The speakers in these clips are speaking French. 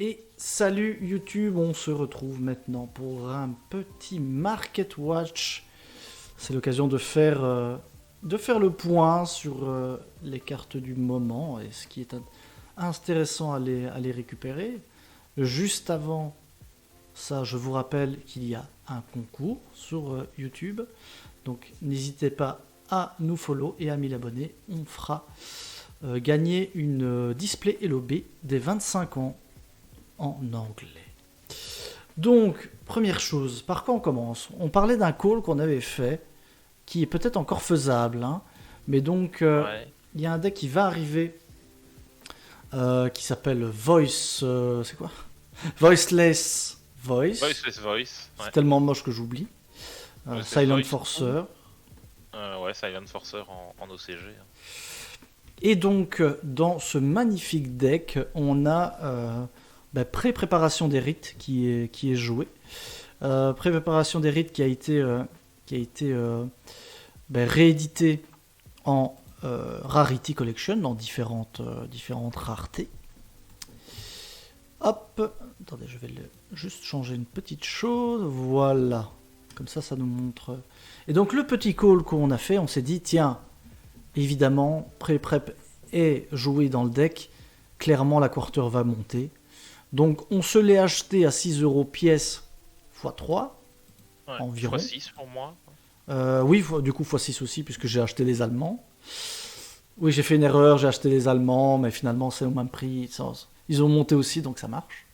Et salut YouTube, on se retrouve maintenant pour un petit Market Watch. C'est l'occasion de faire le point sur les cartes du moment et ce qui est intéressant à les récupérer. Juste avant ça, je vous rappelle qu'il y a un concours sur YouTube. Donc n'hésitez pas à nous follow et à 1000 abonnés. On fera gagner une Display LOB des 25 ans en anglais. Donc, première chose, par quoi on commence? On parlait d'un call qu'on avait fait, qui est peut-être encore faisable, hein, mais donc il y a un deck qui va arriver, qui s'appelle Voice, c'est quoi? Voiceless Voice. Voiceless Voice. Ouais. C'est tellement moche que j'oublie. Silent Voice. Forcer. Silent Forcer en OCG. Et donc, dans ce magnifique deck, on a pré-préparation des rites qui est joué. Pré-préparation des rites qui a été réédité en Rarity Collection, dans différentes raretés. Hop, attendez, je vais juste changer une petite chose. Voilà, comme ça nous montre. Et donc, le petit call qu'on a fait, on s'est dit, tiens, évidemment, pré-prep est joué dans le deck. Clairement, la quarter va monter. Donc, on se l'est acheté à 6 € pièce x3 environ. x6 pour moi. Oui, du coup, x6 aussi, puisque j'ai acheté les Allemands. Oui, j'ai fait une erreur, j'ai acheté les Allemands, mais finalement, c'est au même prix. Ils ont monté aussi, donc ça marche.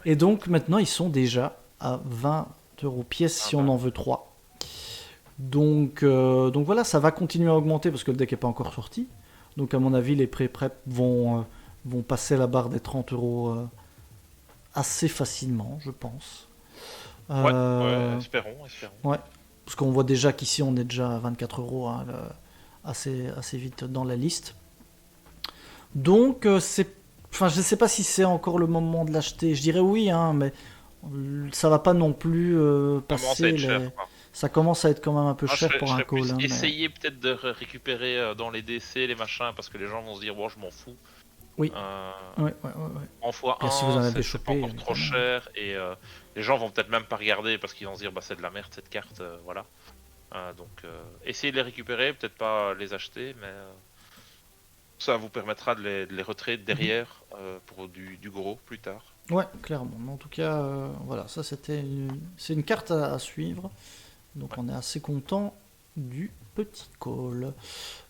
Et donc, maintenant, ils sont déjà à 20 € pièce si on en veut 3. Donc voilà, ça va continuer à augmenter parce que le deck n'est pas encore sorti. Donc, à mon avis, les pré-prep vont passer la barre des 30 € assez facilement, je pense. Espérons. Ouais, parce qu'on voit déjà qu'ici on est déjà à 24 €, hein, assez vite dans la liste. Donc je ne sais pas si c'est encore le moment de l'acheter. Je dirais oui, hein, mais ça va pas non plus passer. Ça commence à être quand même un peu cher pour un call. Essayez peut-être de récupérer dans les DC, les machins, parce que les gens vont se dire bon, je m'en fous. Oui. Ouais. En x1, si vous en avez chopé, pas encore trop cher et les gens vont peut-être même pas regarder parce qu'ils vont se dire bah c'est de la merde cette carte, voilà. Donc essayez de les récupérer, peut-être pas les acheter, mais ça vous permettra de les retraiter derrière pour du gros plus tard. Ouais, clairement. Mais en tout cas, voilà, ça c'est une carte à suivre. Donc on est assez content du petit call.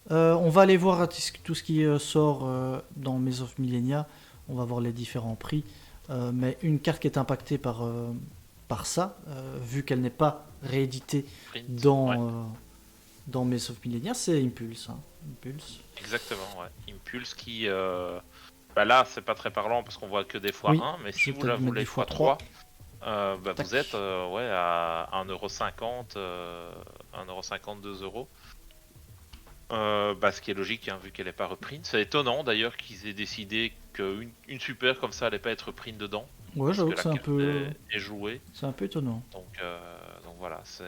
On va aller voir tout ce qui sort dans Maze of Millennia. On va voir les différents prix. Mais une carte qui est impactée par ça, vu qu'elle n'est pas rééditée dans Maze of Millennia, c'est Impulse. Hein. Impulse. Exactement, ouais. Impulse qui... là, c'est pas très parlant parce qu'on voit que des x1, mais si vous la voulez x3... vous êtes à 1,50€, 1,50€, 2 €. Ce qui est logique, hein, vu qu'elle n'est pas reprint. C'est étonnant d'ailleurs qu'ils aient décidé qu'une super comme ça n'allait pas être reprint dedans. Ouais, j'avoue que c'est un peu. Est jouée. C'est un peu étonnant. Donc voilà, c'est.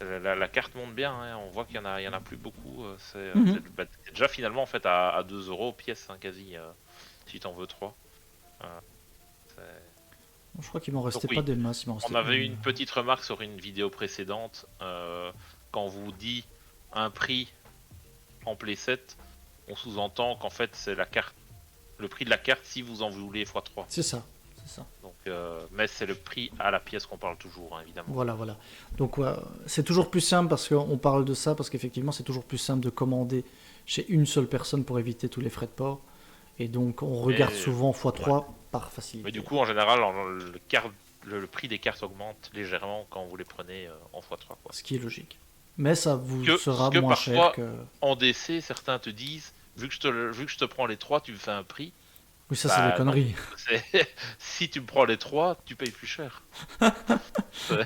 La carte monte bien, hein, on voit qu'il y en a plus beaucoup. C'est déjà finalement en fait à 2 € pièce, hein, quasi, si t'en veux 3. Je crois qu'il m'en restait pas des masses. On avait eu une petite remarque sur une vidéo précédente. Quand on vous dit un prix en playset, on sous-entend qu'en fait c'est le prix de la carte si vous en voulez x3. C'est ça. Donc, mais c'est le prix à la pièce qu'on parle toujours, hein, évidemment. Voilà. Donc c'est toujours plus simple parce qu'on parle de ça, parce qu'effectivement c'est toujours plus simple de commander chez une seule personne pour éviter tous les frais de port. Et donc on regarde souvent x3 par facilité. Mais du coup en général le prix des cartes augmente légèrement quand vous les prenez en x3. Quoi. Ce qui est logique. Mais ça vous sera moins cher que... En DC, certains te disent, vu que je te prends les 3, tu me fais un prix. Oui, ça c'est des conneries. Si tu me prends les 3, tu payes plus cher.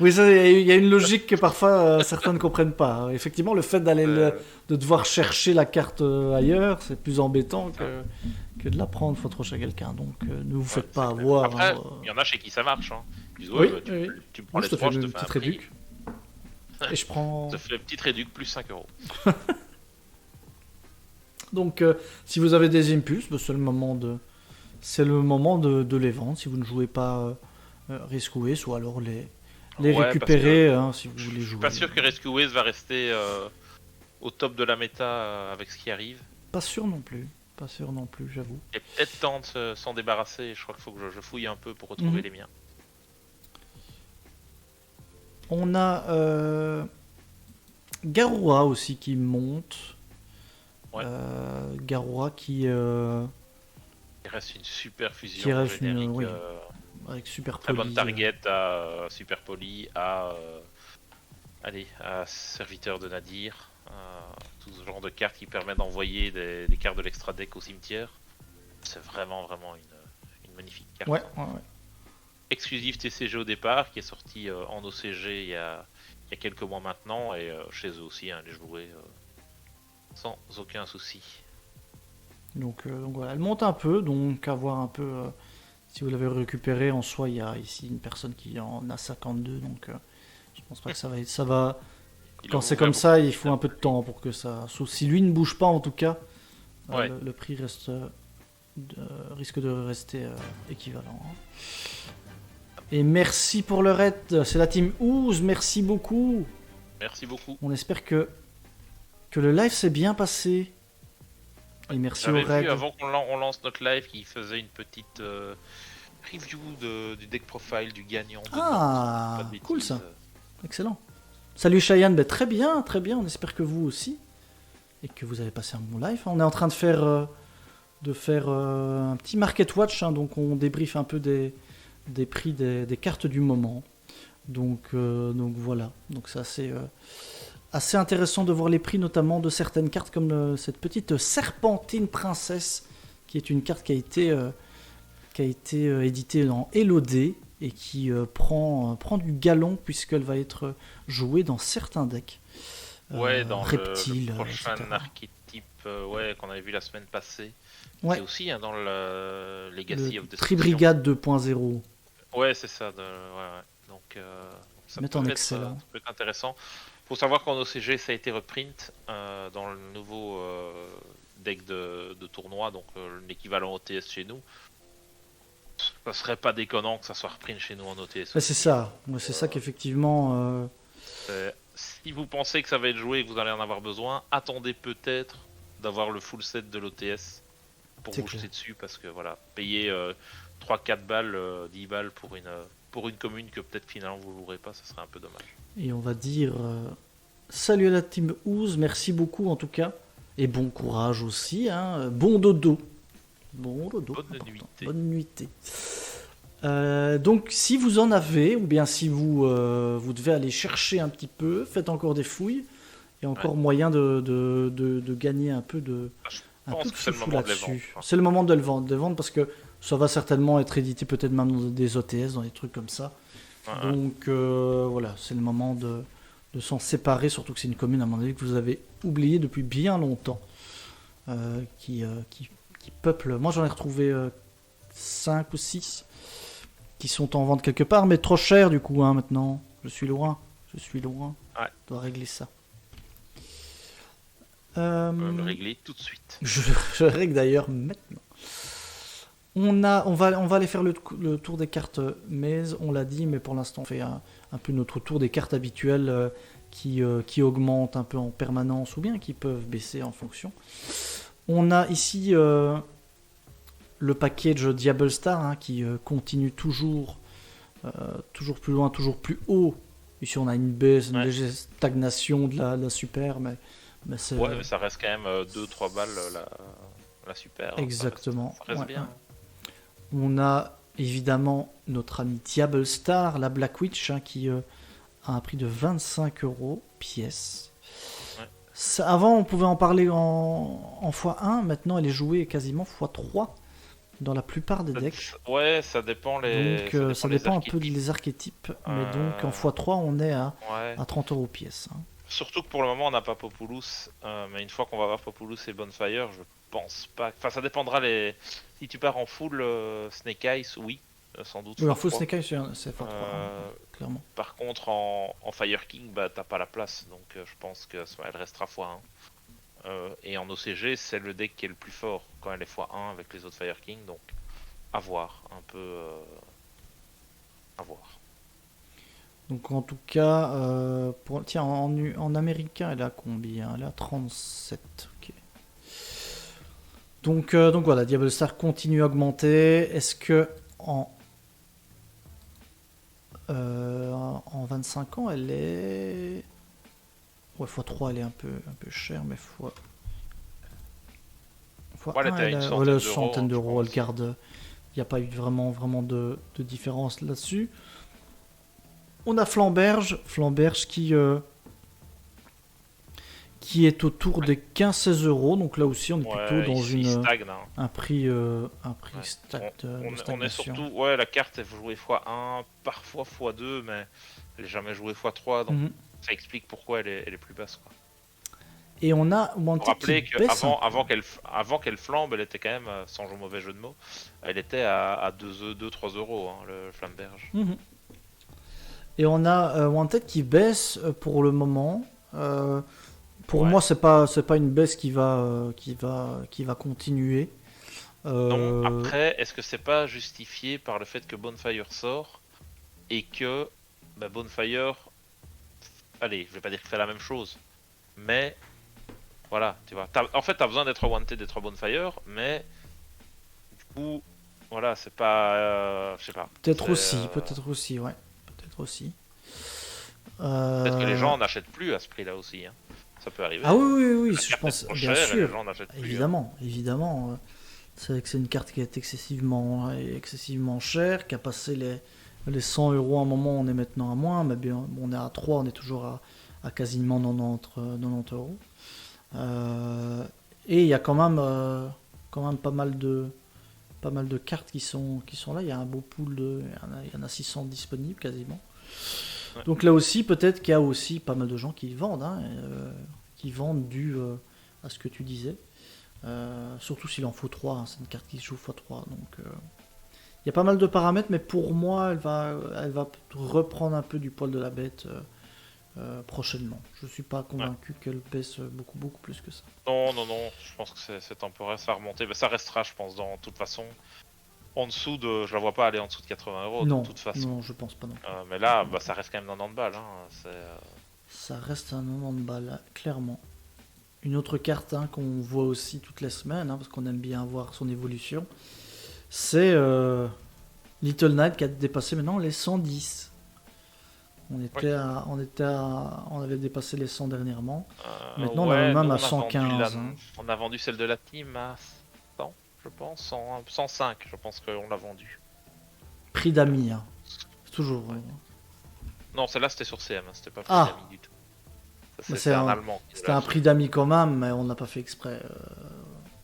Oui, il y a une logique que parfois certains ne comprennent pas. Effectivement, le fait de devoir chercher la carte ailleurs, c'est plus embêtant que de la prendre faut trop chez quelqu'un. Donc ne vous faites pas avoir. Après, il y en a chez qui ça marche. Hein. Ils disent, tu me prends les 3, je te fais un prix. Et je prends... Ça fait une petite réduc plus 5 €. Donc si vous avez des impulses, c'est le moment de c'est le moment de les vendre si vous ne jouez pas Rescuers, ou alors les Ouais, récupérer si vous Je voulez suis jouer. pas sûr que Rescuers va rester au top de la méta avec ce qui arrive. Pas sûr non plus. Pas sûr non plus, j'avoue. Il est peut-être temps de s'en débarrasser. Je crois qu'il faut que je fouille un peu pour retrouver les miens. On a Garura aussi qui monte. Ouais. Garura qui Il reste une super fusion qui reste générique. oui, avec Super Très Poli. bonne target à Super Poli, à Serviteur de Nadir. Tout ce genre de cartes qui permet d'envoyer des cartes de l'extra deck au cimetière. C'est vraiment une magnifique carte. Ouais. Exclusive TCG au départ, qui est sorti en OCG il y a quelques mois maintenant, et chez eux aussi, les jouer sans aucun souci. Donc voilà, elle monte un peu, donc à voir un peu si vous l'avez récupéré. En soi, il y a ici une personne qui en a 52, donc je pense pas que ça va. Quand c'est comme ça, il faut un peu de temps pour que ça. Sauf si lui ne bouge pas, en tout cas, le prix risque de rester équivalent. Et merci pour le raid, c'est la team Ooze, merci beaucoup. Merci beaucoup. On espère que le live s'est bien passé. Et merci au raid. Vu avant qu'on lance notre live qu'il faisait une petite review du deck profile du gagnant. Cool ça. Excellent. Salut Cheyenne, très bien, on espère que vous aussi. Et que vous avez passé un bon live. On est en train de faire un petit market watch, donc on débriefe un peu des prix des cartes du moment. Donc voilà. Donc c'est assez intéressant de voir les prix, notamment de certaines cartes comme cette petite Serpentine Princesse, qui est une carte qui a été éditée dans LOD et qui prend du galon puisqu'elle va être jouée dans certains decks. Dans Reptile, le prochain etc. archétype qu'on avait vu la semaine passée. Ouais. C'est aussi dans le Legacy of Destruction. Tribrigade 2.0. Ouais, c'est ça. Donc, ça peut être intéressant. Faut savoir qu'en OCG, ça a été reprint dans le nouveau deck de tournoi, donc l'équivalent OTS chez nous. Ça serait pas déconnant que ça soit reprint chez nous en OTS. C'est ça. C'est ça qu'effectivement. Si vous pensez que ça va être joué et que vous allez en avoir besoin, attendez peut-être d'avoir le full set de l'OTS pour vous jeter dessus, parce que voilà, payer 3-4 balles, 10 balles pour une commune que peut-être finalement vous jouerez pas, ça serait un peu dommage. Et on va dire salut à la team Ooze, merci beaucoup en tout cas, et bon courage aussi, bon dodo. Bonne nuitée. Donc si vous en avez, ou bien si vous devez aller chercher un petit peu, faites encore des fouilles, et encore moyen de gagner un peu de sous là-dessus. C'est le moment de le vendre parce que ça va certainement être édité peut-être même dans des OTS, dans des trucs comme ça. Donc voilà, c'est le moment de s'en séparer, surtout que c'est une commune à mon avis que vous avez oubliée depuis bien longtemps, qui peuple. Moi j'en ai retrouvé 5 ou 6 qui sont en vente quelque part, mais trop cher du coup maintenant. Je suis loin. Je dois régler ça. Le régler tout de suite. Je règle d'ailleurs maintenant. On va aller faire le tour des cartes mais on l'a dit, mais pour l'instant on fait un peu notre tour des cartes habituelles qui augmentent un peu en permanence ou bien qui peuvent baisser en fonction. On a ici le package Diable Star qui continue toujours plus loin, toujours plus haut. Ici on a une baisse, une légère stagnation de la super, mais c'est... Ouais, mais ça reste quand même 2-3 balles la super. Exactement. Ça reste bien. On a évidemment notre ami Diable Star, la Black Witch, qui a un prix de 25 € pièce. Ouais. Avant, on pouvait en parler en x1, maintenant elle est jouée quasiment x3 dans la plupart des decks. Ouais, ça dépend donc ça dépend un peu des archétypes, mais donc en x3 on est à 30 € pièce. Surtout que pour le moment on n'a pas Populous, mais une fois qu'on va avoir Populous et Bonfire, je pense pas. Enfin, ça dépendra si tu pars en full Snake Eyes, oui, sans doute. Oui, en full Snake Eyes, c'est x3, clairement. Par contre, en Fire King, t'as pas la place, donc je pense qu'elle restera x1. Et en OCG, c'est le deck qui est le plus fort quand elle est x1 avec les autres Fire King, donc à voir, un peu à voir. Donc en tout cas, tiens, en américain, elle a combien? Elle a 37. Ok. Donc voilà, Diablo Star continue à augmenter. Est-ce que en 25 ans, elle est... Ouais, x3, elle est un peu chère, mais Ouais, elle x1, était à elle une a voilà, centaine d'euros, centaine hein, je d'euros, elle pense. garde... Il n'y a pas eu vraiment de différence là-dessus. On a Flamberge qui est autour des 15-16 euros. Donc là aussi, on est plutôt Ouais, dans il stagne, hein. un prix Ouais. de On est stagnation. surtout, ouais, la carte est jouée x1, parfois x2, mais elle est jamais jouée x3, donc Mhm. ça explique pourquoi elle est plus basse, quoi. Et on a Faut Wanted qui rappeler baisse un qu'avant peu. avant qu'elle flambe, elle était quand même, sans mauvais jeu de mots, elle était à 2-3 euros, hein, le Flamberge. Mhm. Et on a Wanted qui baisse pour le moment. Pour Ouais. moi, c'est pas une baisse qui va continuer. Non, Euh, après, est-ce que c'est pas justifié par le fait que Bonfire sort et que bah, Bonfire, allez, je vais pas dire qu'il fait la même chose, mais voilà, tu vois. En fait, t'as besoin d'être Wanted, d'être Bonfire, mais du coup, voilà, c'est pas, je sais pas. peut-être aussi, ouais, peut-être aussi. Peut-être que les Euh, gens n'achètent plus à ce prix-là aussi, hein. Ça peut Ah arriver, oui, hein. oui, oui, La je carte est pense, trop bien chère et les sûr, gens n'achètent plus, hein. évidemment. C'est vrai que c'est une carte qui est excessivement chère, qui a passé les 100 euros à un moment, on est maintenant à moins, mais bien, on est à 3, on est toujours à quasiment 90 euros. Et il y a quand même pas mal de cartes qui sont là. Il y a un beau pool il y en a 600 disponibles quasiment. Ouais. Donc là aussi, peut-être qu'il y a aussi pas mal de gens qui vendent, hein, qui vendent dû à ce que tu disais. Surtout s'il en faut 3, hein, c'est une carte qui se joue x3. Donc il y a pas mal de paramètres, mais pour moi, elle va reprendre un peu du poil de la bête prochainement. Je suis pas Ouais. convaincu qu'elle baisse beaucoup plus que ça. Non, non, non, je pense que c'est temporaire, ça va remonter. Mais ça restera, je pense, dans toute façon. En dessous de. Je la vois pas aller en dessous de 80 euros, de Non, toute façon. non, je pense pas non plus. Mais là, bah, ça reste quand même 90 balles, hein. Ça reste un moment de balle, clairement. Une autre carte hein, qu'on voit aussi toutes les semaines, hein, parce qu'on aime bien voir son évolution, c'est Little Knight qui a dépassé maintenant les 110. On avait dépassé les 100 dernièrement. Maintenant, on est Ouais, nous, même à 115. Hein. on a vendu celle de la team à 100, je pense. 105, je pense qu'on l'a vendue. Prix d'amis, hein. Toujours. Ouais. Non, celle-là, c'était sur CM, hein, c'était pas prix Ah, d'amis du tout. mais C'est un Allemand qui c'était l'a un acheté. prix d'amis quand même, mais on n'a pas fait exprès.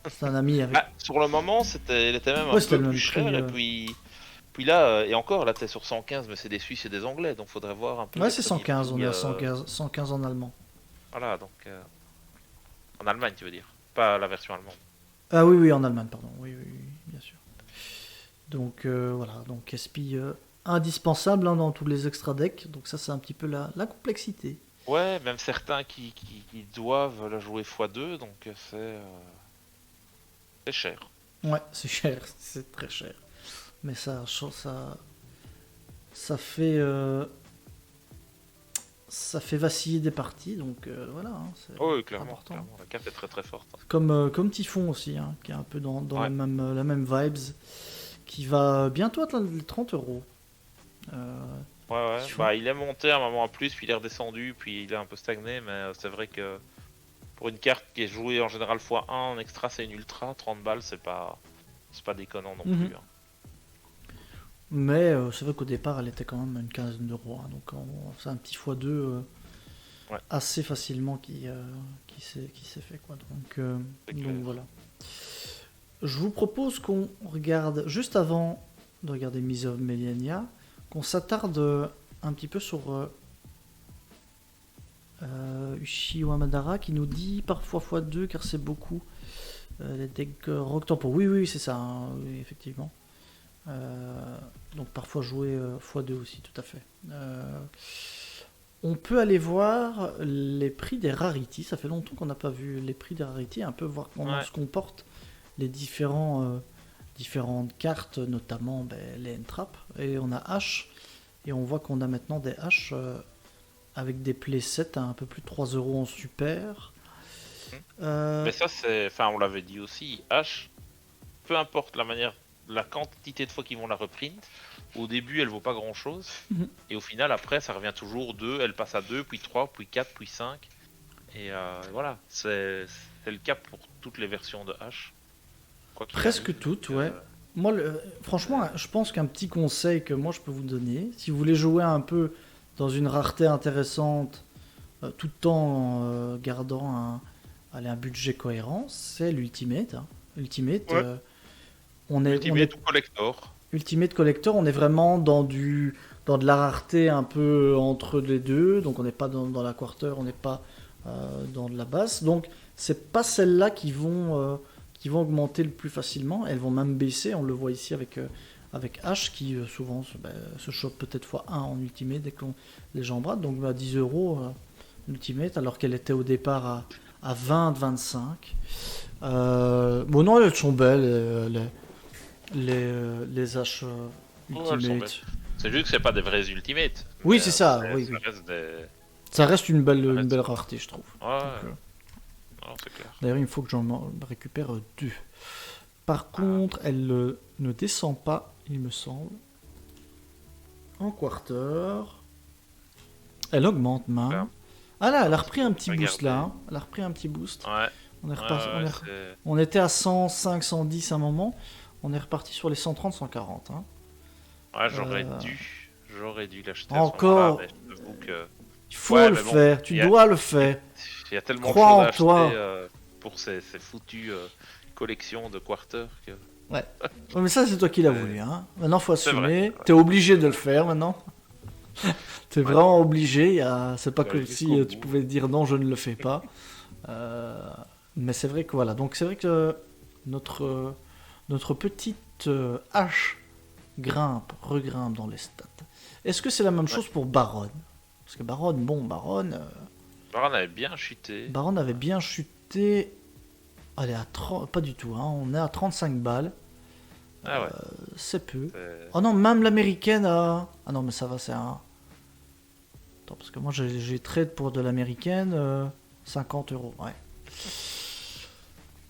C'est un ami avec. Ah, sur le moment, elle était même un Ouais, c'était peu le plus même chère, prix. puis là, et encore, là, t'es sur 115, mais c'est des Suisses et des Anglais, donc faudrait voir un peu Ouais, les c'est premiers 115. On prix. est à 115 en allemand. Voilà, donc en Allemagne, tu veux dire, pas la version allemande. Ah oui, oui, en Allemagne, pardon. Oui, oui, oui, bien sûr. Donc voilà, donc SPI indispensable hein, dans tous les extra decks. Donc ça, c'est un petit peu la complexité. Ouais, même certains qui doivent la jouer x2, donc c'est cher. Ouais, c'est cher, c'est très cher. Mais ça fait vaciller des parties, donc voilà, hein, Oh, oui, c'est clairement, important. clairement, la carte est très très forte, hein. Comme Typhon aussi, hein, qui est un peu dans Ouais, la même vibes, qui va bientôt atteindre les 30 euros. ouais. Typhon. Bah, il est monté à un moment en plus, puis il est redescendu, puis il est un peu stagné, mais c'est vrai que pour une carte qui est jouée en général x1, en extra c'est une ultra, 30 balles, c'est pas déconnant non Mhm. plus, hein. Mais c'est vrai qu'au départ, elle était quand même à une quinzaine d'euros. Hein, donc c'est un petit x2 Ouais, assez facilement qui s'est fait. Quoi. c'est Donc clair. voilà. Je vous propose qu'on regarde, juste avant de regarder Mise of Millennia, qu'on s'attarde un petit peu sur Ushio Madara qui nous dit parfois x2 car c'est beaucoup. Les decks Rock Tempo. Oui, oui, c'est ça, hein, oui, effectivement. Donc parfois jouer x2 aussi, tout à fait. On peut aller voir les prix des rarities. Ça fait longtemps qu'on n'a pas vu les prix des rarities. Un peu voir comment Ouais. se comportent les différents différentes cartes, notamment les N-Trap. Et on a H, et on voit qu'on a maintenant des H avec des playsets à un peu plus de 3 euros en super. Mais ça, c'est. Enfin, on l'avait dit aussi, H, peu importe la quantité de fois qu'ils vont la reprint, au début elle vaut pas grand chose, et au final, après, ça revient toujours 2, elle passe à 2, puis 3, puis 4, puis 5. Et voilà, c'est le cas pour toutes les versions de H. Quoi qu'il Presque arrive. toutes, ouais. Moi, franchement, je pense qu'un petit conseil que moi je peux vous donner, si vous voulez jouer un peu dans une rareté intéressante, tout en gardant un budget cohérent, c'est l'Ultimate. Hein. Ultimate, Ouais. on est Ultimate ou Collector. Ultimate Collector, on est vraiment dans de la rareté un peu entre les deux, donc on n'est pas dans la quarter, on n'est pas dans de la basse, donc c'est pas celles-là qui vont augmenter le plus facilement, elles vont même baisser, on le voit ici avec H qui souvent se chope peut-être x1 en Ultimate dès que les gens bradent, donc à 10 euros Ultimate, alors qu'elle était au départ à 20-25. Bon non, elles sont belles, les H Ouais, elles sont Ultimate. belles. C'est juste que c'est pas des vrais Ultimates. Oui, mais, c'est ça, oui. Ça reste des. Ça reste une Ça belle reste- rareté, je trouve. Ouais, Donc, non, c'est clair. d'ailleurs, il faut que j'en récupère 2. Par contre, elle ne descend pas, il me semble. En quarter. Elle augmente même. Clair. Ah là, elle a repris un petit Regardez. boost là. Hein. Elle a repris un petit boost. Ouais. On est reparti. Ouais, c'est- On était à 105, 110 à un moment. On est reparti sur les 130, 140. Hein. Ouais, j'aurais dû l'acheter à ce Encore. moment-là, mais je t'avoue que Il faut Ouais, le mais bon, faire. Tu il y a- dois le faire. il y a tellement Crois en de choses toi. à acheter pour ces foutues collections de quarter que. Ouais, mais ça, c'est toi qui l'as Ouais. voulu. Hein. Maintenant, faut C'est assumer. vrai. T'es obligé de le faire maintenant. T'es Ouais. vraiment obligé. C'est pas Faut comme aller si jusqu'au tu bout. pouvais dire non, je ne le fais pas. Mais c'est vrai que voilà. Donc c'est vrai que notre petite hache regrimpe dans les stats. Est-ce que c'est la même chose pour Baron? Parce que Baron, Baron avait bien chuté. Baron avait bien chuté. Allez, à 30, pas du tout. Hein. On est à 35 balles. Ah ouais. C'est peu. c'est- Oh non, même l'américaine a... Ah non, mais ça va, c'est un... Attends, parce que moi j'ai trade pour de l'américaine, 50 euros, ouais.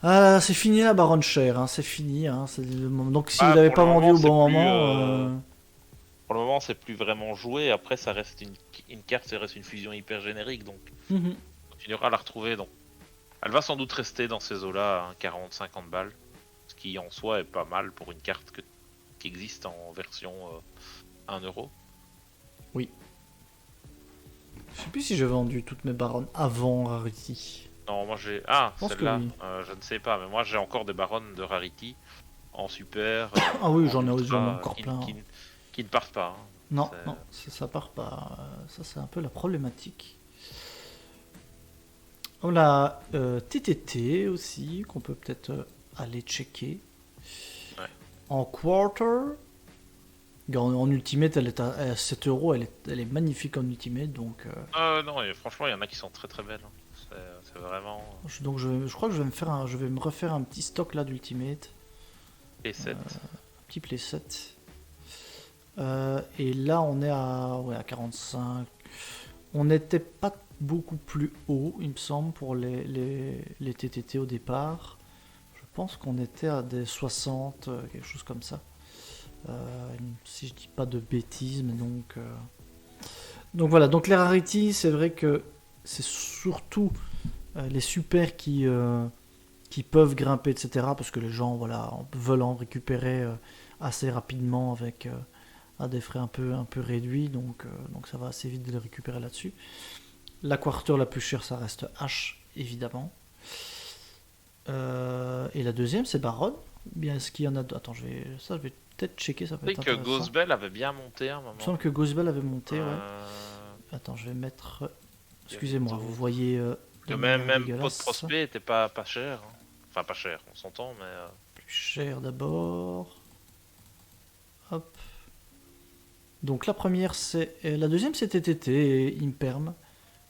Ah, c'est fini la baronne chère, hein, c'est fini. Hein, donc si Bah, vous l'avez pour pas le vendu moment, au bon c'est plus, moment... Pour le moment, c'est plus vraiment joué. Après, ça reste une carte, ça reste une fusion hyper générique, donc mhm. on continuera à la retrouver. Donc, elle va sans doute rester dans ces eaux-là, hein, 40-50 balles, ce qui en soi est pas mal pour une carte qui existe en version 1 euro. Je sais plus si j'ai vendu toutes mes baronnes avant Rarity. Non, moi j'ai. Ah, pense que celle-là, oui. je ne sais pas, mais moi j'ai encore des baronnes de Rarity en super. Ah oui, en j'en ai ultra, encore plein. Qui ne partent pas. Hein. Non, C'est- non, ça part pas. Ça, c'est un peu la problématique. On a TTT aussi, qu'on peut peut-être aller checker. Ouais. En quarter, en ultimate, elle est à 7 euros, elle est magnifique en ultimate, donc, Non, et franchement, il y en a qui sont très très belles. Hein. C'est vraiment. donc je crois que je vais me refaire un petit stock là d'ultimate, Et 7. un petit playset. Et là, on est à 45. On n'était pas beaucoup plus haut, il me semble, pour les TTT au départ. Je pense qu'on était à des 60, quelque chose comme ça. Si je dis pas de bêtises, mais donc voilà. Donc les rarities, c'est vrai que c'est surtout les super qui peuvent grimper, etc. Parce que les gens veulent en récupérer assez rapidement avec à des frais un peu réduits, donc ça va assez vite de les récupérer là-dessus. La quarter la plus chère, ça reste H, évidemment. Et la deuxième, c'est Baron. Bien, est-ce qu'il y en a d'autres? Attends, je vais peut-être checker, ça peut Je être sais que intéressant. Ghostbell avait bien monté un moment. Il me semble que Ghostbell avait monté, ouais. Euh, Attends, je vais mettre... Excusez-moi, vous voyez... que de même manière Pot de dégueulasse. Prospect était pas cher. Hein. Enfin, pas cher, on s'entend, mais. Plus cher d'abord. Hop. Donc la première, la deuxième, c'est TTT et Imperm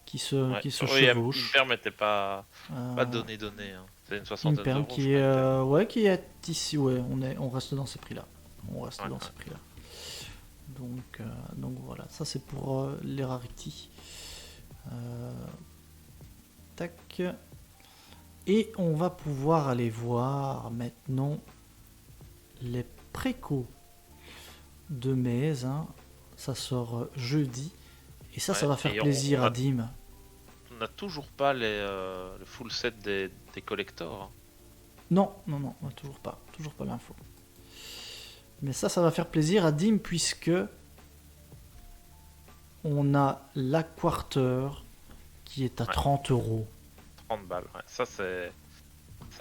qui se Ouais. Oui, chevauchent. Imperm était pas Euh, donné. Hein. C'est une Une soixantaine perle d'euros. qui je est, crois, une perle. ouais, qui est ici, ouais, on reste dans ces prix-là. On reste Ouais, dans ouais. ces prix-là. Donc voilà, ça c'est pour les rarities. Euh, tac. Et on va pouvoir aller voir maintenant les précos de Maze. Hein. Ça sort jeudi. Et ça Ouais, va faire et plaisir à Dim. on n'a toujours pas le full set des collectors. Hein. Non, toujours pas. Toujours pas l'info. Mais ça va faire plaisir à Dim puisque on a la quarter qui est à Ouais. 30 euros. 30 balles, ouais. Ça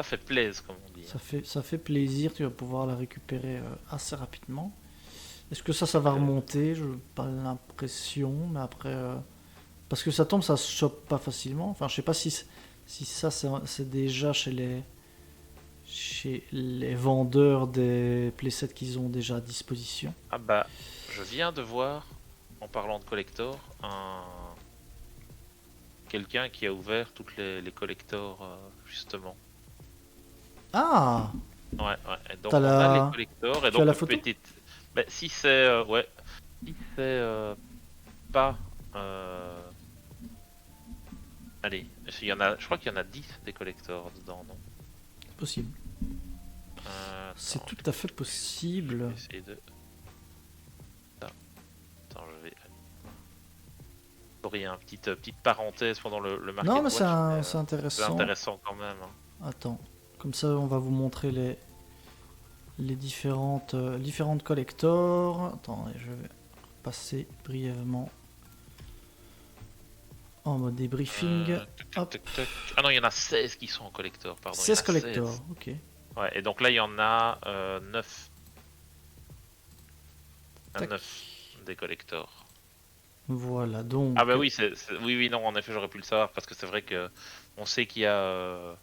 fait plaisir, comme on dit. Ça fait plaisir, tu vas pouvoir la récupérer assez rapidement. Est-ce que ça va remonter? Je n'ai pas l'impression, mais après... parce que ça tombe, ça se chope pas facilement. Enfin, je sais pas si ça c'est déjà chez les vendeurs des playsets qu'ils ont déjà à disposition. Ah bah, je viens de voir, en parlant de collector, quelqu'un qui a ouvert toutes les collectors, justement. Ah, Ouais, ouais. Et donc T'as on a les la... collectors, et tu as donc la le photo? petit... Bah, si c'est... ouais. Si c'est pas... Allez, je crois qu'il y en a 10 des collectors dedans, non? Possible. C'est Attends, tout à fait possible. je vais essayer de... Attends, je vais... Sorry, hein, petite parenthèse pendant le Market Non, mais Watch, mais, c'est c'est intéressant. intéressant quand même. Hein. Attends, comme ça on va vous montrer les différentes collectors. Attends, je vais passer brièvement en mode débriefing. Hop. Ah non, il y en a 16 qui sont en collector, pardon. 16 collectors, ok. Ouais, et donc là, il y en a 9. Tac. 9 des collectors. Voilà, donc... Ah bah oui, oui, non, en effet, j'aurais pu le savoir, parce que c'est vrai que on sait qu'il y a...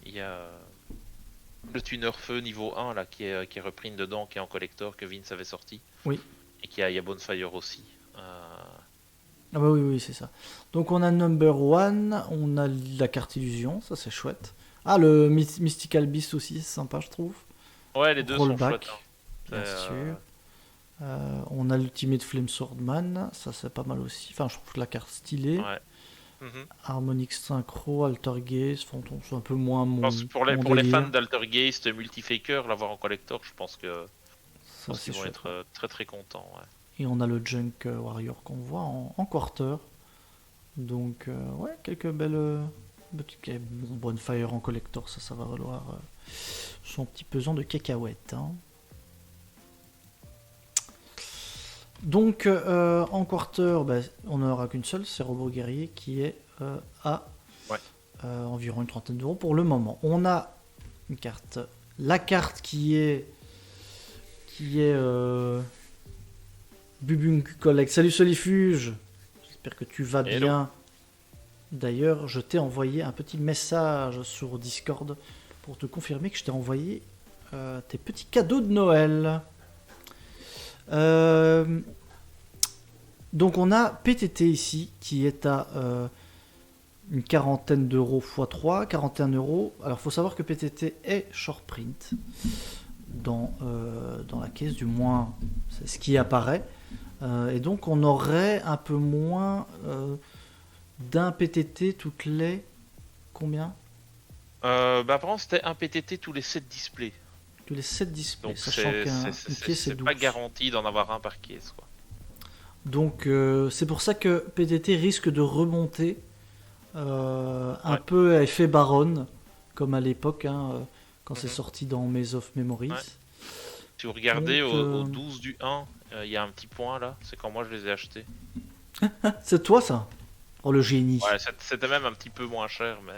le tuner feu niveau 1 là qui est repris dedans, qui est en collector, que Vince avait sorti. Oui. Et qu'il y a Bonfire aussi. Ah bah oui, c'est ça. Donc on a Number One, on a la carte illusion, ça c'est chouette. Ah, le Mystical Beast aussi, c'est sympa, je trouve. Ouais, les deux Rollback, sont chouettes. Hein. bien sûr. On a l'Ultimate Flame Swordman, ça c'est pas mal aussi. Enfin, je trouve la carte stylée. Ouais. Harmonix Synchro, Altergeist, Phantom, c'est un peu moins mon. Je pense pour les fans d'Altergeist, Multifaker, l'avoir en collector, je pense qu'ils vont être très très contents. Ouais. Et on a le Junk Warrior qu'on voit en quarter. Donc, ouais, quelques belles. Bonfire en collector, ça va valoir son petit pesant de cacahuètes. Hein. Donc, en quarter, on n'aura qu'une seule, c'est Robot Guerrier qui est à environ une trentaine d'euros pour le moment. On a une carte, la carte qui est Bubunku Collect. Salut Solifuge, j'espère que tu vas Hello. bien. D'ailleurs, je t'ai envoyé un petit message sur Discord pour te confirmer que je t'ai envoyé tes petits cadeaux de Noël. Donc on a PTT ici qui est à une quarantaine d'euros x 3, 41 euros. Alors il faut savoir que PTT est short print dans la caisse, du moins c'est ce qui apparaît. Et donc on aurait un peu moins d'un PTT toutes les... Combien? Apparemment c'était un PTT tous les 7 displays. Tous les 7 displays, donc sachant qu'une pièce est 12. C'est pas garanti d'en avoir un par caisse, quoi. Donc c'est pour ça que PTT risque de remonter un peu à effet Baron, comme à l'époque, hein, quand c'est sorti dans Maze of Memories. Ouais. Si vous regardez au 12 du 1, il y a un petit point là, c'est quand moi je les ai achetés. C'est toi ça? Oh le génie. Ouais, c'était même un petit peu moins cher, mais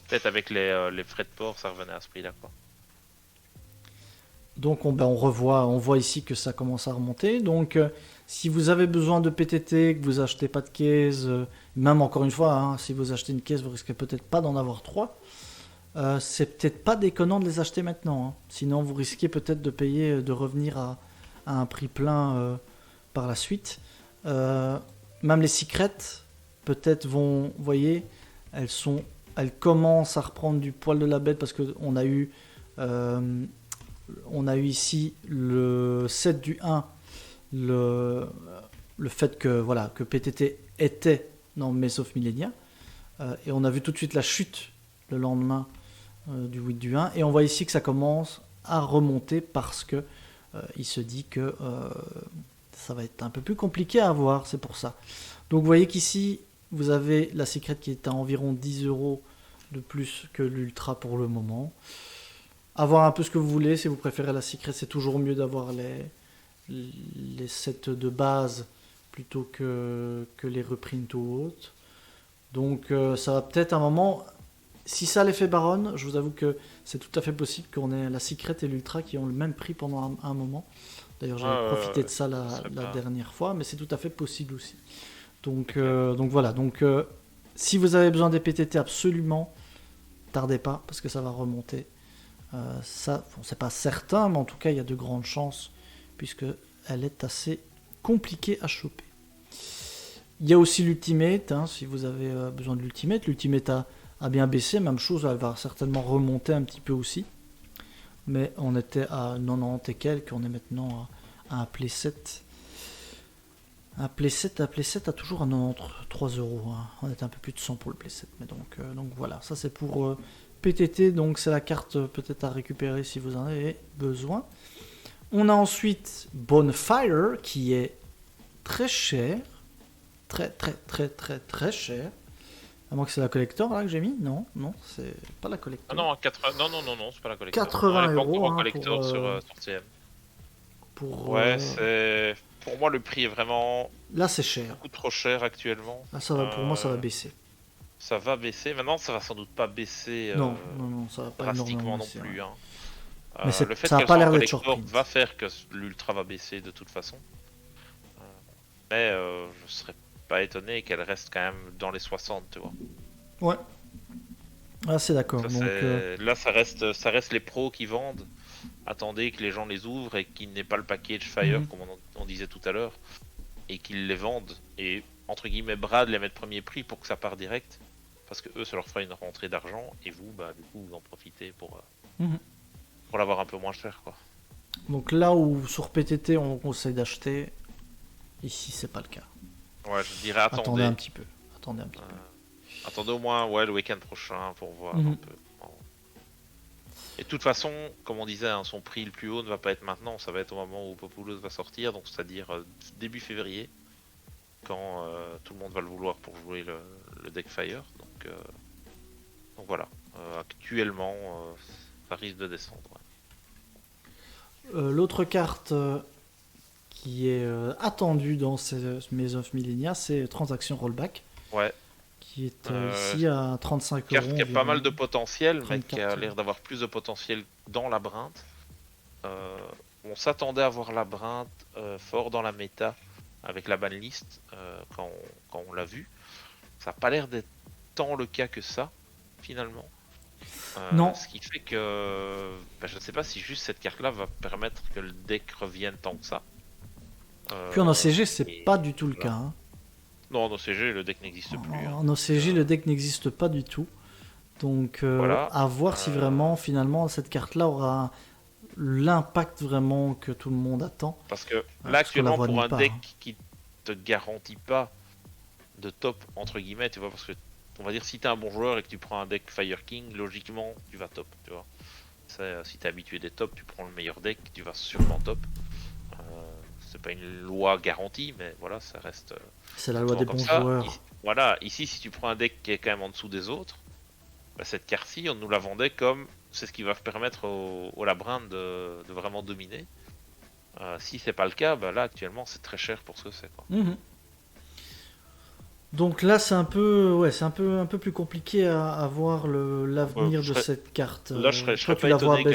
peut-être avec les frais de port, ça revenait à ce prix-là, quoi. Donc on voit ici que ça commence à remonter. Donc si vous avez besoin de PTT, que vous achetez pas de caisse, même encore une fois, hein, si vous achetez une caisse, vous risquez peut-être pas d'en avoir 3. C'est peut-être pas déconnant de les acheter maintenant. Hein. Sinon vous risquez peut-être de payer, de revenir à un prix plein par la suite. Même les secrets, peut-être vont, vous voyez, elles sont elle commence à reprendre du poil de la bête parce qu'on a eu, ici le set du 1, le fait que, voilà, que PTT était dans Maze of Millennia. Et on a vu tout de suite la chute le lendemain du 8 du 1. Et on voit ici que ça commence à remonter parce que il se dit que ça va être un peu plus compliqué à avoir, c'est pour ça. Donc vous voyez qu'ici, vous avez la Secret qui est à environ 10€ de plus que l'Ultra pour le moment. Avoir un peu ce que vous voulez, si vous préférez la Secret, c'est toujours mieux d'avoir les sets de base plutôt que les reprints ou autres. Donc ça va peut-être un moment... Si ça l'effet Baron, je vous avoue que c'est tout à fait possible qu'on ait la Secret et l'Ultra qui ont le même prix pendant un moment. D'ailleurs, j'avais profité de ça la dernière fois, mais c'est tout à fait possible aussi. Donc voilà. Donc si vous avez besoin des PTT, absolument, tardez pas parce que ça va remonter. Ça, bon, c'est pas certain, mais en tout cas, il y a de grandes chances puisque elle est assez compliquée à choper. Il y a aussi l'Ultimate, hein, si vous avez besoin de l'Ultimate. L'Ultimate a bien baissé, même chose, elle va certainement remonter un petit peu aussi. Mais on était à 90 et quelques, on est maintenant à un playset. Un playset a toujours à 93€. Hein. On est un peu plus de 100 pour le playset. Mais donc voilà, ça c'est pour PTT, donc c'est la carte peut-être à récupérer si vous en avez besoin. On a ensuite Bonfire qui est très cher. Très cher. À moins que c'est la collector là que j'ai mis. Non, c'est pas la collector. Ah non, non, c'est pas la collector. 80 non, euros hein, collector sur TM. Ouais, c'est... Pour moi, le prix est vraiment... Là, c'est cher. Beaucoup trop cher actuellement. Là, ça va, pour moi, ça va baisser. Ça va baisser. Maintenant, ça va sans doute pas baisser non, ça va pas drastiquement non baisser, plus. Hein. Mais le fait ça a qu'elle pas soit l'air en d'être collector surpris. va faire que l'Ultra va baisser de toute façon. Mais je serais pas étonné qu'elle reste quand même dans les 60, tu vois. Ouais. Ah, c'est d'accord. Ça, donc, là, ça reste les pros qui vendent. Attendez que les gens les ouvrent et qu'ils n'aient pas le package Fire, comme on disait tout à l'heure, et qu'ils les vendent. Et entre guillemets, Brad les mettre premier prix pour que ça parte direct. Parce que eux, ça leur fera une rentrée d'argent. Et vous, bah, du coup, vous en profitez pour l'avoir un peu moins cher, quoi. Donc là où sur PTT on conseille d'acheter, ici c'est pas le cas. Ouais, je dirais attendez un petit peu. Attendez au moins le week-end prochain pour voir un peu. Et de toute façon, comme on disait, hein, son prix le plus haut ne va pas être maintenant, ça va être au moment où Populous va sortir, donc c'est-à-dire début février, quand tout le monde va le vouloir pour jouer le deck Fire. Donc voilà, actuellement, ça risque de descendre. Ouais. L'autre carte qui est attendue dans Maze of Millennia, c'est Transaction Rollback. Ouais. Qui est ici à 35€. Carte qui a pas mal de potentiel, mais qui a l'air d'avoir plus de potentiel dans Labyrinthe. On s'attendait à voir Labyrinthe fort dans la méta avec la banlist quand on l'a vu. Ça n'a pas l'air d'être tant le cas que ça, finalement. Non. Ce qui fait que je ne sais pas si juste cette carte-là va permettre que le deck revienne tant que ça. Puis en OCG, c'est pas du tout le cas. Hein. Non, en OCG, le deck n'existe plus. En OCG, le deck n'existe pas du tout. Donc, voilà. À voir si vraiment, finalement, cette carte-là aura l'impact vraiment que tout le monde attend. Parce que là, actuellement, pour un deck qui te garantit pas de top, entre guillemets, tu vois, parce que, on va dire, si t'es un bon joueur et que tu prends un deck Fire King, logiquement, tu vas top, tu vois. Si t'es habitué des tops, tu prends le meilleur deck, tu vas sûrement top. C'est pas une loi garantie, mais voilà, ça reste... c'est la loi des bons joueurs. Voilà, ici, si tu prends un deck qui est quand même en dessous des autres, bah, cette carte-ci, on nous la vendait comme c'est ce qui va permettre au labyrinthe de vraiment dominer. Si c'est pas le cas, bah là, actuellement, c'est très cher pour ce que c'est, quoi. Donc là, c'est un peu, c'est un peu plus compliqué à voir l'avenir de cette carte. Là, je serais pas étonné moi,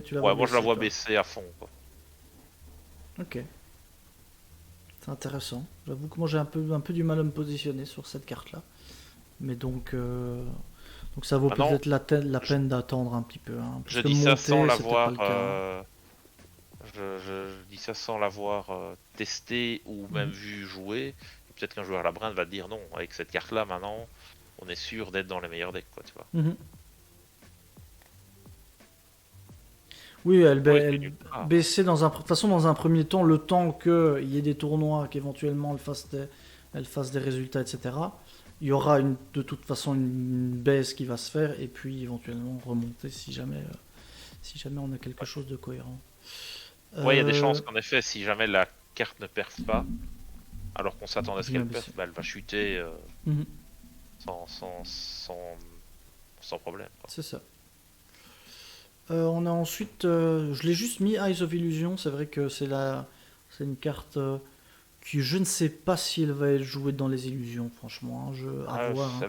je la vois toi. baisser à fond, quoi. Ok. C'est intéressant. J'avoue que moi j'ai un peu du mal à me positionner sur cette carte-là. Mais donc ça vaut peut-être la peine d'attendre un petit peu. Hein, je dis ça sans l'avoir. Je dis ça sans l'avoir testé ou même vu jouer. Peut-être qu'un joueur labyrinthe va dire non, avec cette carte-là maintenant, on est sûr d'être dans les meilleurs decks, quoi, tu vois. Mhm. Oui, Oui, elle baissait de toute façon dans un premier temps le temps qu'il y ait des tournois, qu'éventuellement elle fasse des résultats, etc. Il y aura de toute façon une baisse qui va se faire et puis éventuellement remonter si jamais on a quelque chose de cohérent. Ouais, il y a des chances Euh, qu'en effet, si jamais la carte ne perf pas, alors qu'on s'attend à ce bien qu'elle perf, baissé. bah, elle va chuter Mhm, sans, sans, sans, sans problème, quoi. c'est ça. On a ensuite, je l'ai juste mis Eyes of Illusion. C'est vrai que c'est une carte qui je ne sais pas si elle va être jouée dans les illusions, franchement. À voir. Hein.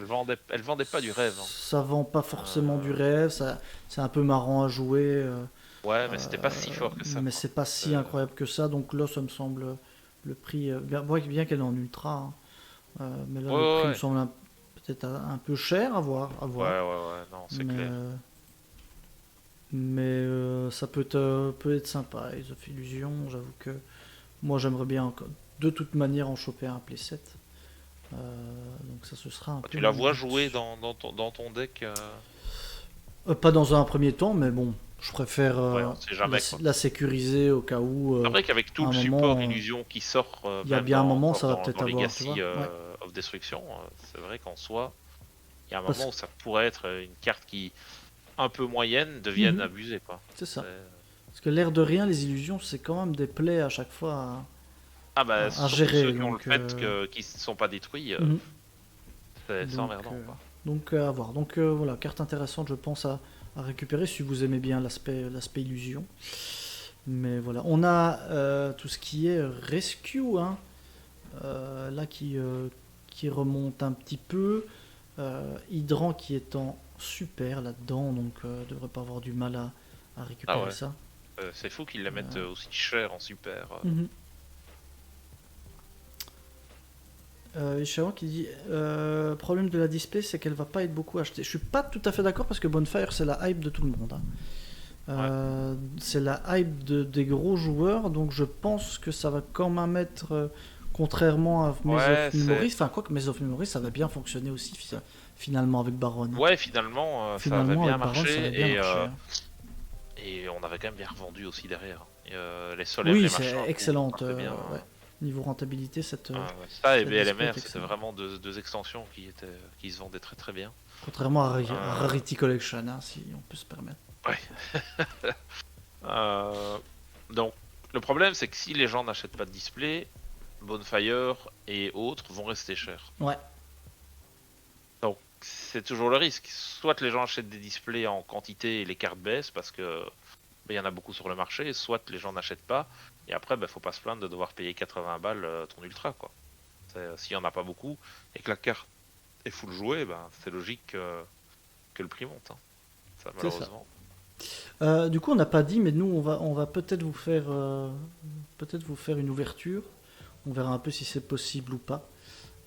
Elle vendait pas du rêve. Hein. Ça vend pas forcément du Euh, rêve. C'est un peu marrant à jouer, Ouais, mais c'était pas si fort que ça, mais quoi. c'est pas si Euh, incroyable que ça. Donc là, ça me semble le prix, bien qu'elle est en ultra, hein, mais là Ouais, le prix me ouais, semble peut-être un peu cher à voir, ouais, non, c'est Mais, clair. ça peut être sympa. Eyes of Illusion, j'avoue que moi j'aimerais bien de toute manière en choper un playset. Donc ça ce sera un peu Tu la mon vois jouer but. dans ton deck Pas dans un premier temps, mais bon, je préfère Ouais, on sait jamais, quoi. la sécuriser au cas où C'est vrai qu'avec tout à un le support moment, illusion qui sort, il y a même bien un moment ça va dans peut-être avoir, tu Legacy vois. Ouais, of Destruction, c'est vrai qu'en soi, il y a un parce moment où ça pourrait être une carte qui, un peu moyenne, devienne Mhm, abusée, quoi. c'est ça. C'est- Parce que l'air de rien, les illusions, c'est quand même des plaies à chaque fois Ah bah, à surtout ceux gérer. qui ont le fait qu'ils ne sont pas détruits, Mhm. c'est Donc, emmerdant, quoi. à voir. Donc voilà, carte intéressante, je pense, à récupérer si vous aimez bien l'aspect illusion. Mais voilà, on a tout ce qui est rescue, hein, là qui remonte un petit peu. Hydrant qui est en super là-dedans, donc devrait pas avoir du mal à Ah récupérer ouais, ça. c'est fou qu'ils la mettent aussi cher en super. Mhm. Ishawa qui dit problème de la display, c'est qu'elle va pas être beaucoup achetée. Je suis pas tout à fait d'accord parce que Bonfire c'est la hype de tout le monde. Hein. Ouais. C'est la hype des gros joueurs, donc je pense que ça va quand même être, contrairement à Maze Ouais, of Memories, enfin quoi que Maze of Memories ça va bien fonctionner aussi finalement avec Baron. Hein. Ouais, finalement, ça avait Finalement bien avec Baron ça va bien marché marcher. Hein. et on avait quand même bien revendu aussi derrière. Et, les solems, les Oui, machins, c'est tout excellente. marchait bien. Ouais. Niveau rentabilité, Ouais. Ça et cette display BLMR, est c'était excellente. vraiment deux extensions qui se vendaient très très bien. Contrairement à Euh, Rarity Collection, hein, si on peut se permettre. ouais. Donc, le problème, c'est que si les gens n'achètent pas de display, Bonfire et autres vont rester chers. Ouais, Donc, c'est toujours le risque. Soit les gens achètent des displays en quantité et les cartes baissent parce que il y en a beaucoup sur le marché, soit les gens n'achètent pas et après, faut pas se plaindre de devoir payer 80 balles ton ultra, quoi. S'il y en a pas beaucoup et que la carte est full jouée, c'est logique que le prix monte. Hein. Ça, c'est ça. malheureusement. Du coup, on n'a pas dit, mais nous, on va peut-être vous faire une ouverture. On verra un peu si c'est possible ou pas.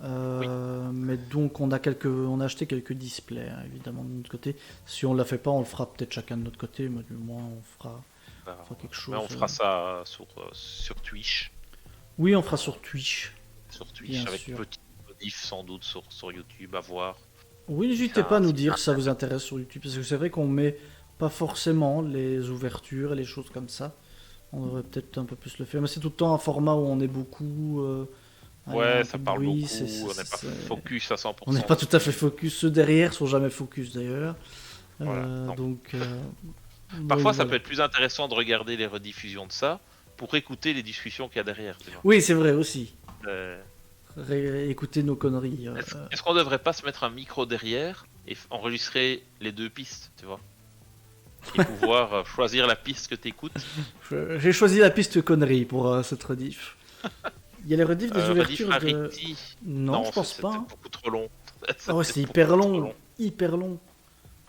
Oui. Mais donc, on a acheté quelques displays, hein, évidemment, de notre côté. Si on ne la fait pas, on le fera peut-être chacun de notre côté, mais du moins, on fera quelque Mais chose. on fera ça sur Twitch. Oui, on fera sur Twitch, Sur Twitch, bien avec sûr. petit modif sans doute sur YouTube à voir. Oui, Si n'hésitez pas à nous si dire si ça vous intéresse sur YouTube, parce que c'est vrai qu'on met pas forcément les ouvertures et les choses comme ça. On devrait peut-être un peu plus le faire, mais c'est tout le temps un format où on est beaucoup. Il y a Ouais, un peu ça de parle bruit, beaucoup, on n'est pas focus à on n'est 100% pas tout à dessus. fait focus. Ceux derrière sont jamais focus d'ailleurs. Voilà. Donc, Donc, parfois, ça peut voilà. être plus intéressant de regarder les rediffusions de ça pour écouter les discussions qu'il y a derrière, tu vois. Oui, c'est vrai aussi. Euh, Écouter nos conneries. est-ce qu'on devrait pas se mettre un micro derrière et enregistrer les deux pistes, tu vois? Et pouvoir choisir la piste que tu écoutes. J'ai choisi la piste connerie pour cette rediff. Il y a les rediffs des Rediff ouvertures de. Rarity. Non, je Non, pense pas. c'était Hein. beaucoup trop long. Ah ouais, C'était c'est hyper beaucoup trop long. long. Hyper long.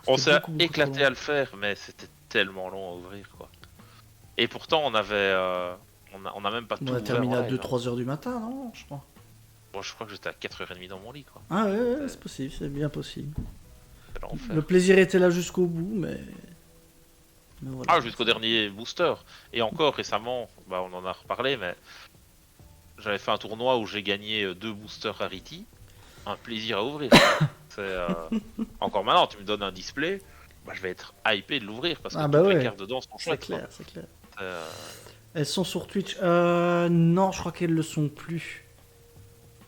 On C'était s'est beaucoup trop éclaté long. à le faire, mais c'était tellement long à ouvrir, quoi. Et pourtant, on a même pas On tout a ouvert terminé en à live. Hein. 2-3 heures du matin, non, je crois. Moi, je crois que j'étais à 4h30 dans mon lit, quoi. Ah ouais, C'est c'est possible, c'est bien possible. c'est Le l'enfer. plaisir était là jusqu'au bout, mais voilà. Ah, jusqu'au dernier booster. Et encore récemment, on en a reparlé, mais j'avais fait un tournoi où j'ai gagné deux boosters Rarity. un plaisir à ouvrir. C'est, encore maintenant, tu me donnes un display, bah, je vais être hypé de l'ouvrir parce que Ah bah toutes les ouais, cartes dedans sont c'est chouettes. Quoi. clair, c'est clair. Euh, Elles sont sur Twitch. Non, je crois qu'elles le sont plus.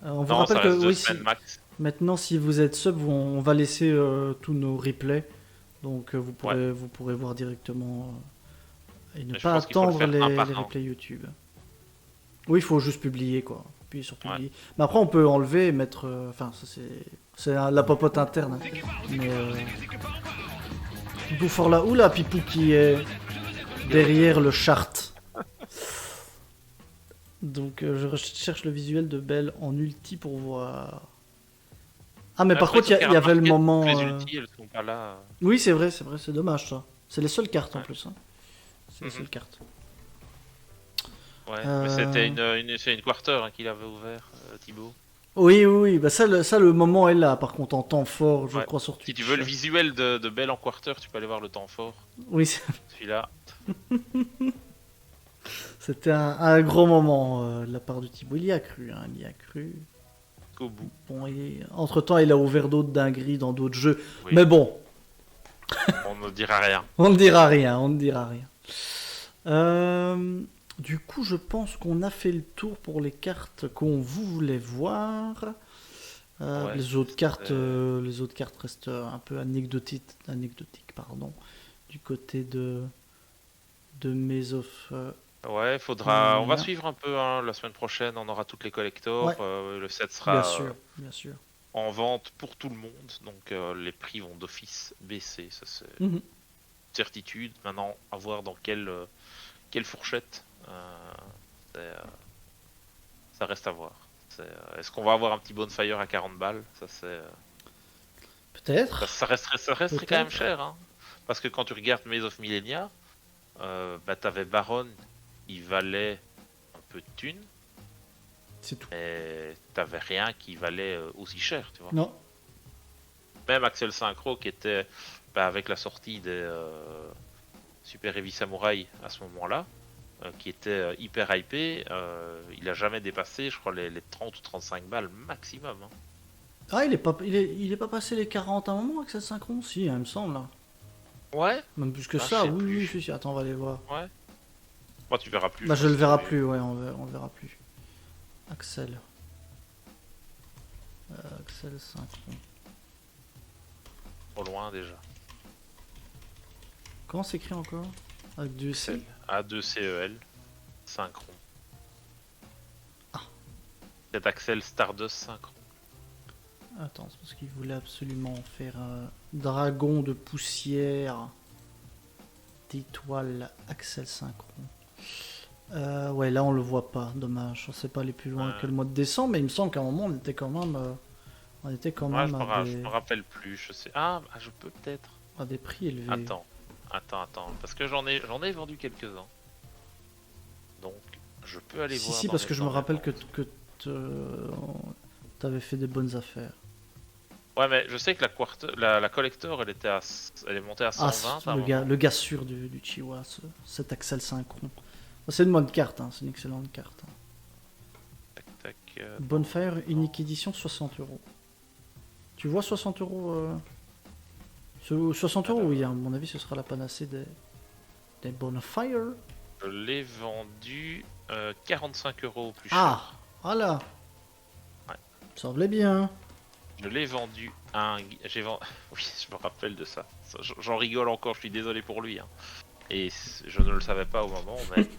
On vous Non, rappelle ça que reste 2 oui, semaines max. maintenant si vous êtes sub, on va laisser tous nos replays. Donc Ouais. vous pourrez voir directement et ne Mais je pas pense qu'il faut le attendre faire un les par un. replays YouTube. Oui, il faut juste publier quoi. Appuyer sur Ouais. publier. Mais après on peut enlever et mettre. Enfin, ça c'est la popote interne. Mais Pipou Forla, oula Pipou qui est derrière le chart. Donc je recherche le visuel de Belle en ulti pour voir. Ah mais Ouais, par faudrait contre que il y avait le Market, moment. toutes les ultis, elles sont pas là. Oui c'est vrai, c'est dommage ça. C'est les seules cartes en Ouais. plus. Hein. C'est les Mhm. seules cartes. Ouais, mais Euh, c'était c'est une quarter hein, qu'il avait ouvert, Thibaut. Oui, oui, oui. Bah ça, le moment est là. Par contre, en temps fort, je Ouais. crois sur Si tu Twitch. veux le visuel de Belle en quarter, tu peux aller voir le temps fort. Oui, Celui-là, c'était un gros moment de la part de Thibaut. Il y a cru, hein, il y a cru. qu'au bout. Bon, entre-temps, il a ouvert d'autres dingueries dans d'autres jeux. Oui. Mais bon, On ne dira rien. on ne dira rien, on ne dira rien. Du coup, je pense qu'on a fait le tour pour les cartes qu'on voulait voir. Ouais, les autres cartes restent un peu anecdotiques, pardon, du côté de Maze of. Ouais, faudra. On va Mania. suivre un peu. Hein. La semaine prochaine, on aura toutes les collectors. Ouais, Le set bien sera sûr, bien sûr. en vente pour tout le monde. Donc les prix vont d'office baisser. Ça, c'est Mhm. certitude. Maintenant, à voir dans quelle fourchette. C'est, ça reste à voir. Est-ce qu'on va avoir un petit bonfire à 40 balles? Ça, c'est. Peut-être, Ça resterait quand même peut-être. cher. Hein. Parce que quand tu regardes Maze of Millennia, bah, t'avais Baron, il valait un peu de thunes. C'est tout. Et t'avais rien qui valait aussi cher, tu vois. Non. Même Axel Synchro qui était bah, avec la sortie des Super Heavy Samurai à ce moment-là, qui était hyper hypé, il a jamais dépassé, je crois, les 30 ou 35 balles maximum. Hein. Ah, il est pas passé les 40 à un moment avec cette synchron? Si, hein, il me semble. Là. Ouais, Même plus que bah, je ça, sais oui, plus. oui, si, si. Attends, on va aller voir. Ouais. Moi, tu verras plus. Bah, Je je le pense, verrai mais plus, ouais, on le verra plus. Axel. Axel synchron. Trop loin déjà. Comment s'écrit encore? Avec deux C. A2CEL, Synchron. Ah. C'est Axel Stardust Synchron. Attends, c'est parce qu'il voulait absolument faire un dragon de poussière d'étoiles Axel synchron. Ouais, là on le voit pas, dommage. On sait pas aller plus loin Ouais. que le mois de décembre, mais il me semble qu'à un moment on était quand même, Ouais, je à, me rappelle plus, je sais. Je peux peut-être. à des prix élevés. Attends, parce que j'en ai vendu quelques-uns. Donc, je peux aller Si, voir. si, dans parce mes- que je me dans mes rappelle que, ventes. t'avais fait des bonnes affaires. Ouais, mais je sais que la collector, elle est montée à Ah, 120 à un moment. le gars sûr du Chihuahua, cet Axel synchron. C'est une bonne carte, hein, c'est une excellente carte. Hein. Tac, tac, Bonfire, non. unique édition, 60 euros. Tu vois 60 euros 60 euros, Alors. oui, à mon avis, ce sera la panacée des Bonfire. Je l'ai vendu 45 euros au plus cher. Ah, voilà. Ouais. Ça semblait bien. Je l'ai vendu à un. Oui, je me rappelle de ça. J'en rigole encore, je suis désolé pour lui. Hein. Et je ne le savais pas au moment, mais.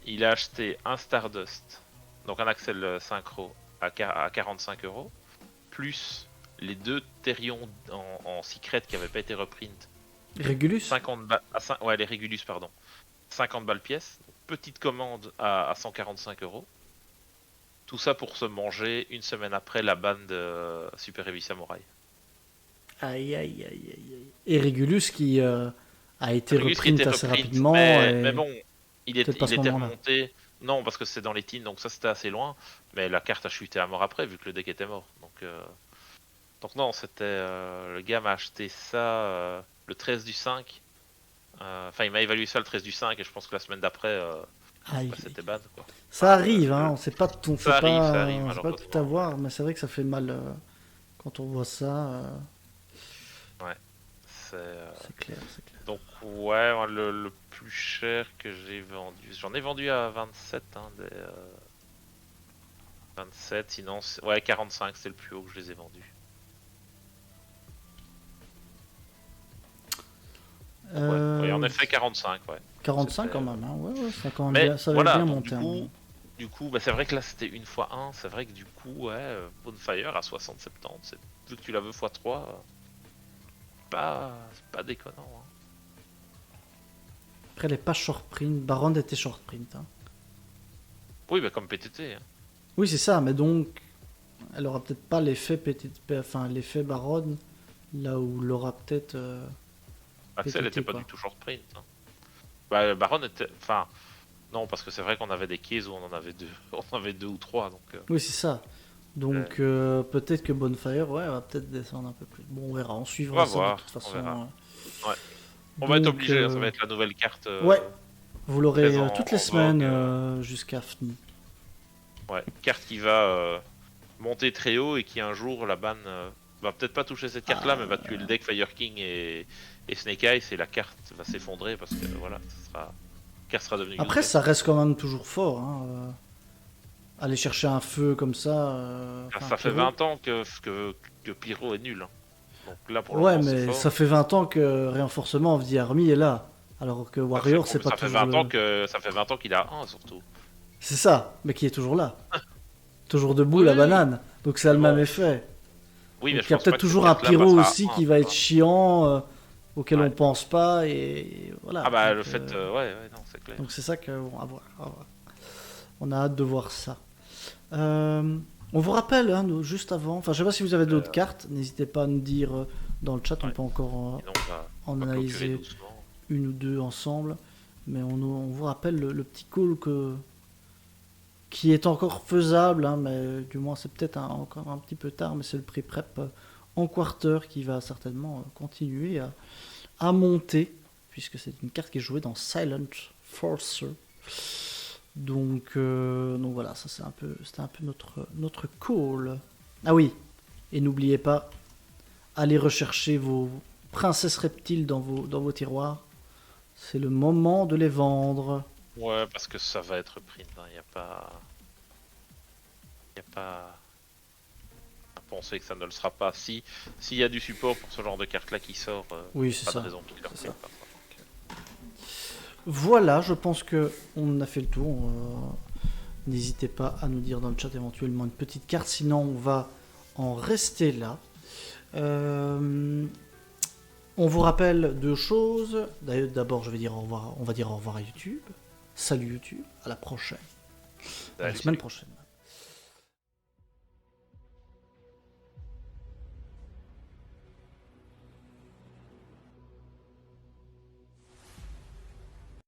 Il a acheté un Stardust, donc un Axel Synchro, à 45 euros, plus les deux Therion en secret qui n'avaient pas été reprint. Régulus 50 balles. Ouais, les Regulus, pardon. 50 balles pièce. Petite commande à 145 euros. Tout ça pour se manger une semaine après la banne de Super Heavy Samurai. Aïe, aïe, aïe, aïe, aïe. Et Régulus qui a été Regulus qui reprint était assez reprint, rapidement. mais bon, il peut-être pas à ce était moment-là. remonté. Non, parce que c'est dans les teens, donc ça c'était assez loin. Mais la carte a chuté à mort après, vu que le deck était mort. Donc non, c'était. Le gars m'a acheté ça le 13 du 5. Enfin, il m'a évalué ça le 13 du 5, et je pense que la semaine d'après, Aïe. c'était bad quoi. Ça arrive, hein, on sait pas, on sait Ça arrive, pas, ça arrive, on sait pas tout malheureusement. avoir, mais c'est vrai que ça fait mal quand on voit ça. C'est clair, c'est clair. Donc ouais, moi, le plus cher que j'ai vendu, j'en ai vendu à 27, hein, 27, sinon ouais 45 c'est le plus haut que je les ai vendus. Ouais, en effet 45 ouais. 45 C'était, quand même, hein. Ouais, ça a quand même Mais bien, ça avait voilà, bien donc, monté. du coup bah, c'est vrai que là c'était une fois 1, c'est vrai que du coup ouais, Bonfire à 60-70, vu que tu la veux x3, c'est pas déconnant. Hein. Après, elle est pas short print. Baron était short print. Hein. Oui, bah comme PTT. Hein. Oui, c'est ça, mais donc, elle aura peut-être pas l'effet PTT, enfin l'effet Baron, là où l'aura peut-être. Axel PTT, était pas quoi. du tout short print. Hein. Bah, Baron était. Enfin, non, parce que c'est vrai qu'on avait des cases où on en avait deux, on en avait deux ou trois. Donc, Oui, c'est ça. Donc, peut-être que Bonfire, ouais, va peut-être descendre un peu plus. Bon, on verra, on on suivra va ça voir. de toute façon. On verra. Ouais. On Donc, va être obligé, hein, ça va être la nouvelle carte. Ouais, vous l'aurez très en toutes les vogue, semaines jusqu'à FNI. Ouais, carte qui va monter très haut et qui un jour la ban va peut-être pas toucher cette carte-là, mais va tuer le deck Fire King et Snake Eyes et la carte va s'effondrer parce que voilà, la carte sera devenue. Après, useless. ça reste quand même toujours fort. Hein, aller chercher un feu comme ça. Ça fait Pyro. 20 ans que Pyro est nul. Hein. Donc là pour le Ouais, moment c'est mais fort. ça fait 20 ans que Renforcement of the Army est là. Alors que Warrior, c'est pas ça fait toujours 20 ans que ça fait 20 ans qu'il a un surtout. C'est ça, mais qui est toujours là. Toujours debout, Oui, la oui. banane. Donc ça a le Bon. même effet. Oui, mais Donc je il y a pense peut-être pas que toujours cette un carte-là pyro passera à aussi un, qui va tu être vois. chiant, auquel Ouais. on pense pas, et voilà. Ah bah Donc, le fait, ouais, non, c'est clair. donc c'est ça que bon, à voir, à voir. On a hâte de voir ça. On vous rappelle, hein, nous, juste avant, enfin je sais pas si vous avez d'autres cartes, n'hésitez pas à nous dire dans le chat, on Ouais. peut encore Sinon, on en va clôturer analyser doucement. une ou deux ensemble, mais on vous rappelle le petit call qui est encore faisable, hein, mais du moins c'est peut-être encore un petit peu tard, mais c'est le prix prep en quarter qui va certainement continuer à monter, puisque c'est une carte qui est jouée dans Silent Forcer. Donc voilà, ça c'était un peu notre call. Ah oui, et n'oubliez pas, allez rechercher vos princesses reptiles dans vos tiroirs. C'est le moment de les vendre. Ouais, parce que ça va être print, il n'y a pas... à penser que ça ne le sera pas. S'il y a du support pour ce genre de carte-là qui sort, Oui, c'est pas ça. de raison qu'il leur C'est plaît ça. pas. Voilà, je pense que on a fait le tour. N'hésitez pas à nous dire dans le chat éventuellement une petite carte, sinon on va en rester là. On vous rappelle deux choses. D'ailleurs, d'abord, je vais dire au revoir. On va dire au revoir à YouTube. Salut YouTube. À la prochaine. À la Allez, semaine salut. prochaine.